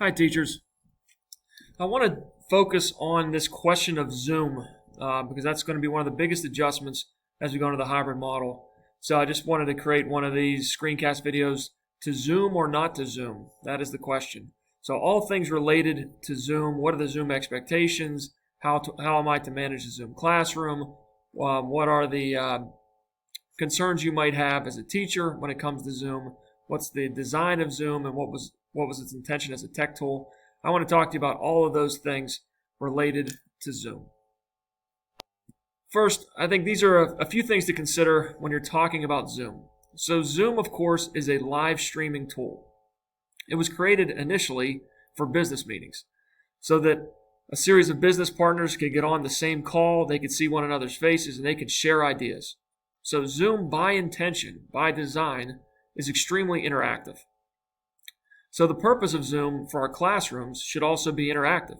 Hi, teachers. I want to focus on this question of Zoom because that's going to be one of the biggest adjustments as we go into the hybrid model. So I just wanted to create one of these screencast videos to Zoom or not to Zoom. That is the question. So all things related to Zoom. What are the Zoom expectations? How am I to manage the Zoom classroom? What are the concerns you might have as a teacher when it comes to Zoom? What's the design of Zoom, and what was its intention as a tech tool? I want to talk to you about all of those things related to Zoom. First, I think these are a few things to consider when you're talking about Zoom. So Zoom, of course, is a live streaming tool. It was created initially for business meetings so that a series of business partners could get on the same call, they could see one another's faces, and they could share ideas. So Zoom, by intention, by design, is extremely interactive. So the purpose of Zoom for our classrooms should also be interactive.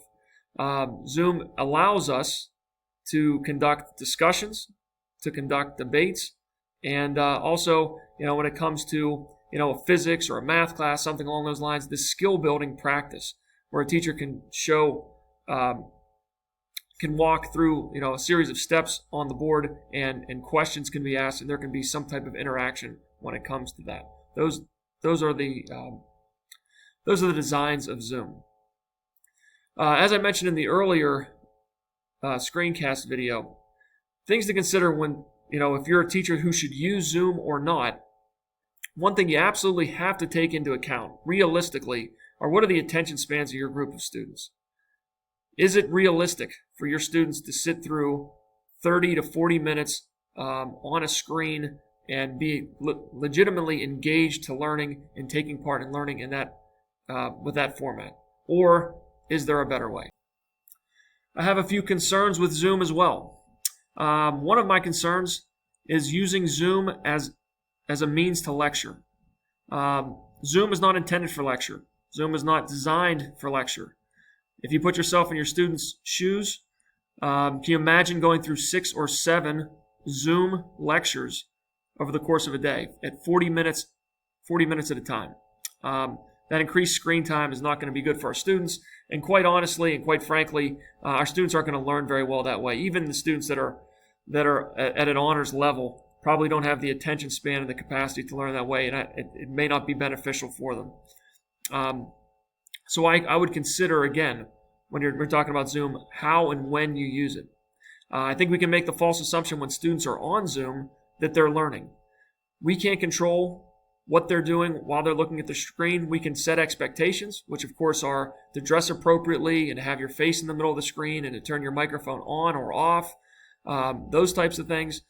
Zoom allows us to conduct discussions, to conduct debates, and also, when it comes to, a physics or a math class, something along those lines, this skill building practice where a teacher can show, can walk through, a series of steps on the board and questions can be asked, and there can be some type of interaction when it comes to that. Those are the designs of Zoom. As I mentioned in the earlier screencast video, things to consider when, if you're a teacher who should use Zoom or not. One thing you absolutely have to take into account, realistically, are what are the attention spans of your group of students? Is it realistic for your students to sit through 30 to 40 minutes on a screen and be legitimately engaged to learning and taking part in learning in that with that format? Or is there a better way? I have a few concerns with Zoom as well. One of my concerns is using Zoom as a means to lecture. Zoom is not intended for lecture. Zoom is not designed for lecture. If you put yourself in your students' shoes, can you imagine going through 6 or 7 Zoom lectures over the course of a day at 40 minutes at a time? That increased screen time is not going to be good for our students. And quite honestly and quite frankly, our students aren't going to learn very well that way. Even the students that are at an honors level probably don't have the attention span and the capacity to learn that way, and it may not be beneficial for them. So I would consider, again, when we're talking about Zoom, how and when you use it. I think we can make the false assumption when students are on Zoom that they're learning. We can't control what they're doing while they're looking at the screen. We can set expectations, which of course are to dress appropriately and to have your face in the middle of the screen and to turn your microphone on or off, those types of things.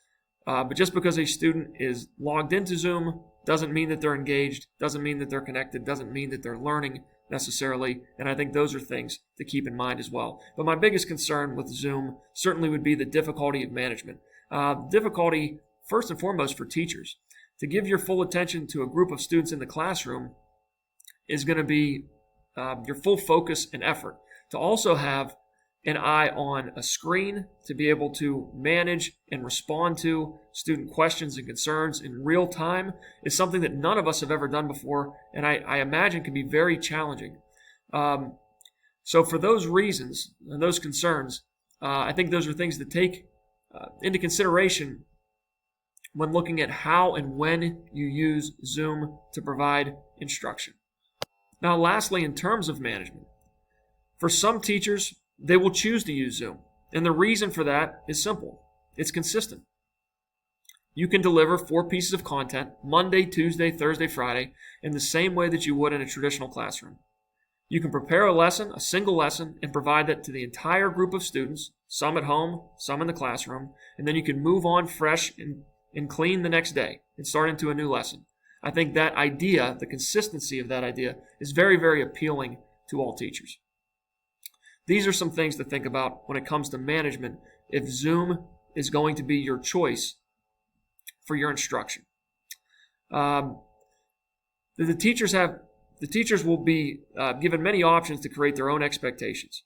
But just because a student is logged into Zoom doesn't mean that they're engaged, doesn't mean that they're connected, doesn't mean that they're learning necessarily. And I think those are things to keep in mind as well. But my biggest concern with Zoom certainly would be the difficulty of management. Difficulty, first and foremost, for teachers. To give your full attention to a group of students in the classroom is going to be your full focus and effort. To also have an eye on a screen, to be able to manage and respond to student questions and concerns in real time is something that none of us have ever done before, and I imagine can be very challenging. So for those reasons and those concerns, I think those are things to take into consideration when looking at how and when you use Zoom to provide instruction. Now, lastly, in terms of management, for some teachers, they will choose to use Zoom. And the reason for that is simple. It's consistent. You can deliver 4 pieces of content, Monday, Tuesday, Thursday, Friday, in the same way that you would in a traditional classroom. You can prepare a lesson, a single lesson, and provide that to the entire group of students, some at home, some in the classroom, and then you can move on fresh and clean the next day and start into a new lesson. I think that idea, the consistency of that idea, is very, very appealing to all teachers. These are some things to think about when it comes to management if Zoom is going to be your choice for your instruction. The teachers will be given many options to create their own expectations.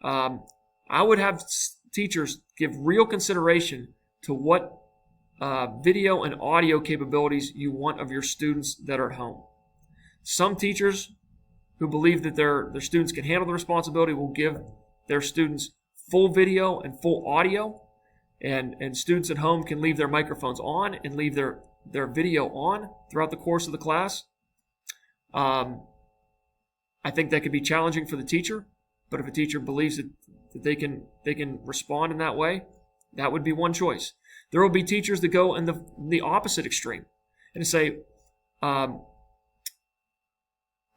I would have teachers give real consideration to what video and audio capabilities you want of your students that are at home. Some teachers who believe that their students can handle the responsibility will give their students full video and full audio, and students at home can leave their microphones on and leave their video on throughout the course of the class. I think that could be challenging for the teacher, but if a teacher believes that they can respond in that way, that would be one choice. There will be teachers that go in the opposite extreme and say,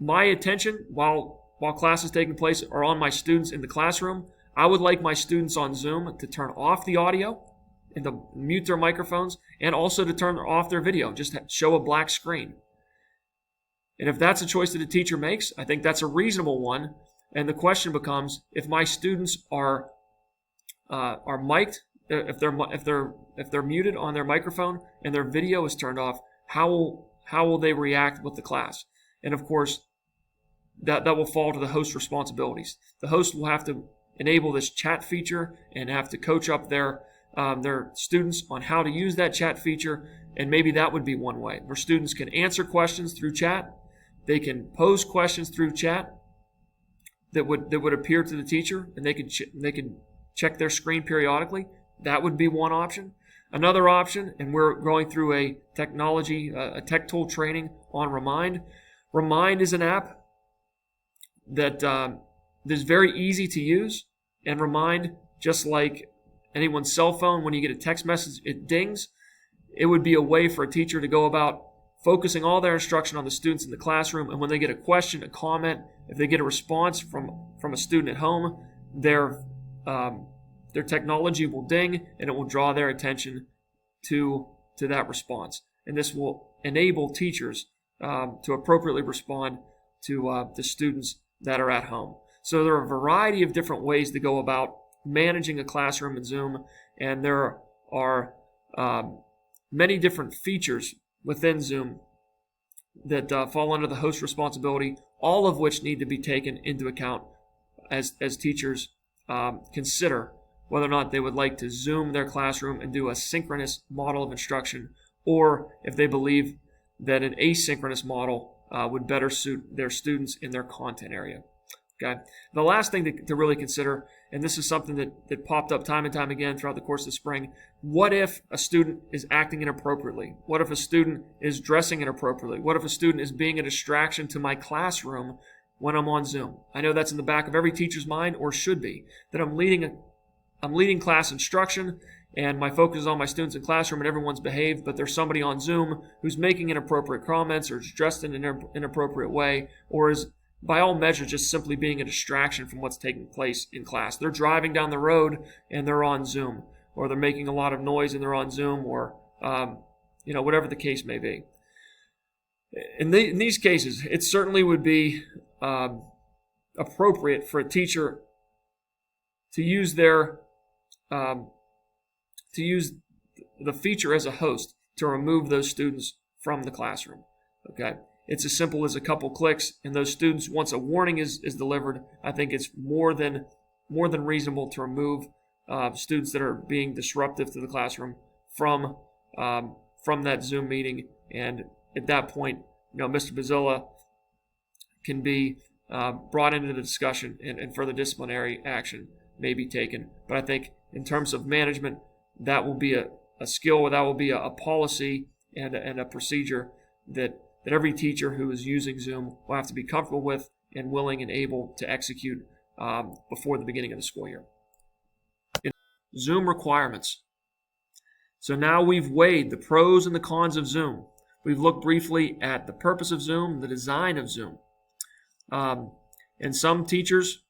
my attention while class is taking place are on my students in the classroom. I would like my students on Zoom to turn off the audio and to mute their microphones, and also to turn off their video, just show a black screen. And if that's a choice that a teacher makes, I think that's a reasonable one. And the question becomes, if my students are mic'd, if they're muted on their microphone and their video is turned off, how will they react with the class? And of course, that will fall to the host responsibilities. The host will have to enable this chat feature and have to coach up their students on how to use that chat feature. And maybe that would be one way where students can answer questions through chat. They can pose questions through chat that would appear to the teacher, and they can check their screen periodically. That would be one option. Another option, and we're going through a tech tool training on Remind. Remind is an app that is very easy to use, and Remind, just like anyone's cell phone, when you get a text message, it dings. It would be a way for a teacher to go about focusing all their instruction on the students in the classroom, and when they get a question, a comment, if they get a response from a student at home, their technology will ding and it will draw their attention to that response. And this will enable teachers to appropriately respond to students that are at home. So there are a variety of different ways to go about managing a classroom in Zoom, and there are many different features within Zoom that fall under the host responsibility, all of which need to be taken into account as teachers consider whether or not they would like to Zoom their classroom and do a synchronous model of instruction, or if they believe that an asynchronous model would better suit their students in their content area. Okay. The last thing to really consider, and this is something that popped up time and time again throughout the course of the spring, what if a student is acting inappropriately? What if a student is dressing inappropriately? What if a student is being a distraction to my classroom when I'm on Zoom? I know that's in the back of every teacher's mind, or should be, that I'm leading class instruction and my focus is on my students in classroom and everyone's behaved, but there's somebody on Zoom who's making inappropriate comments or is dressed in an inappropriate way, or is by all measures just simply being a distraction from what's taking place in class. They're driving down the road and they're on Zoom, or they're making a lot of noise and they're on Zoom, or whatever the case may be. In these cases, it certainly would be appropriate for a teacher to use the feature as a host to remove those students from the classroom. Okay. It's as simple as a couple clicks, and those students, once a warning is delivered, I think it's more than reasonable to remove students that are being disruptive to the classroom from that Zoom meeting. And at that point, Mr. Bazilla can be brought into the discussion, and further disciplinary action may be taken. But I think in terms of management, that will be a skill, that will be a policy and a procedure that every teacher who is using Zoom will have to be comfortable with and willing and able to execute before the beginning of the school year. Zoom requirements. So now we've weighed the pros and the cons of Zoom. We've looked briefly at the purpose of Zoom, the design of Zoom. And some teachers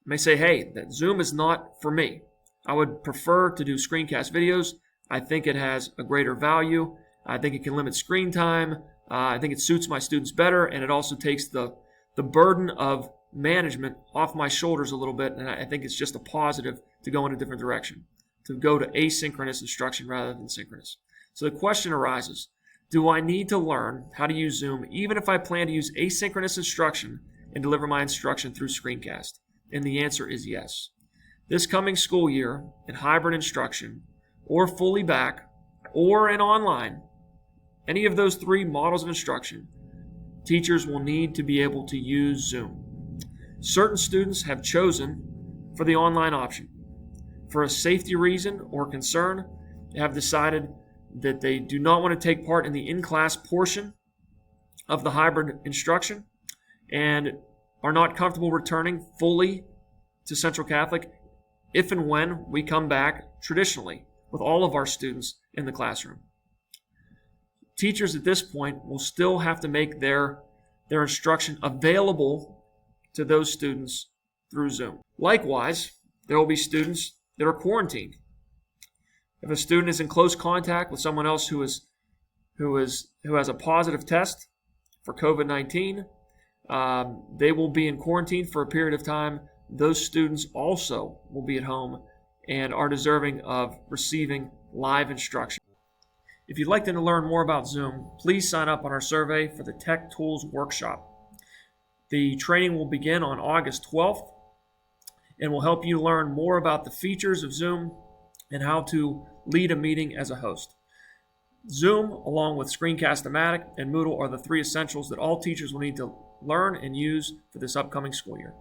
may say, hey, that Zoom is not for me. I would prefer to do screencast videos. I think it has a greater value. I think it can limit screen time. I think it suits my students better, and it also takes the burden of management off my shoulders a little bit, and I think it's just a positive to go in a different direction, to go to asynchronous instruction rather than synchronous. So the question arises, do I need to learn how to use Zoom even if I plan to use asynchronous instruction and deliver my instruction through screencast? And the answer is yes. This coming school year, in hybrid instruction, or fully back, or in online, any of those three models of instruction, teachers will need to be able to use Zoom. Certain students have chosen for the online option. For a safety reason or concern, they have decided that they do not want to take part in the in-class portion of the hybrid instruction and are not comfortable returning fully to Central Catholic if and when we come back traditionally with all of our students in the classroom. Teachers at this point will still have to make their instruction available to those students through Zoom. Likewise, there will be students that are quarantined. If a student is in close contact with someone else who has a positive test for COVID-19, they will be in quarantine for a period of time. Those students also will be at home and are deserving of receiving live instruction. If you'd like to learn more about Zoom, please sign up on our survey for the Tech Tools Workshop. The training will begin on August 12th and will help you learn more about the features of Zoom and how to lead a meeting as a host. Zoom, along with Screencast-O-Matic and Moodle, are the three essentials that all teachers will need to learn and use for this upcoming school year.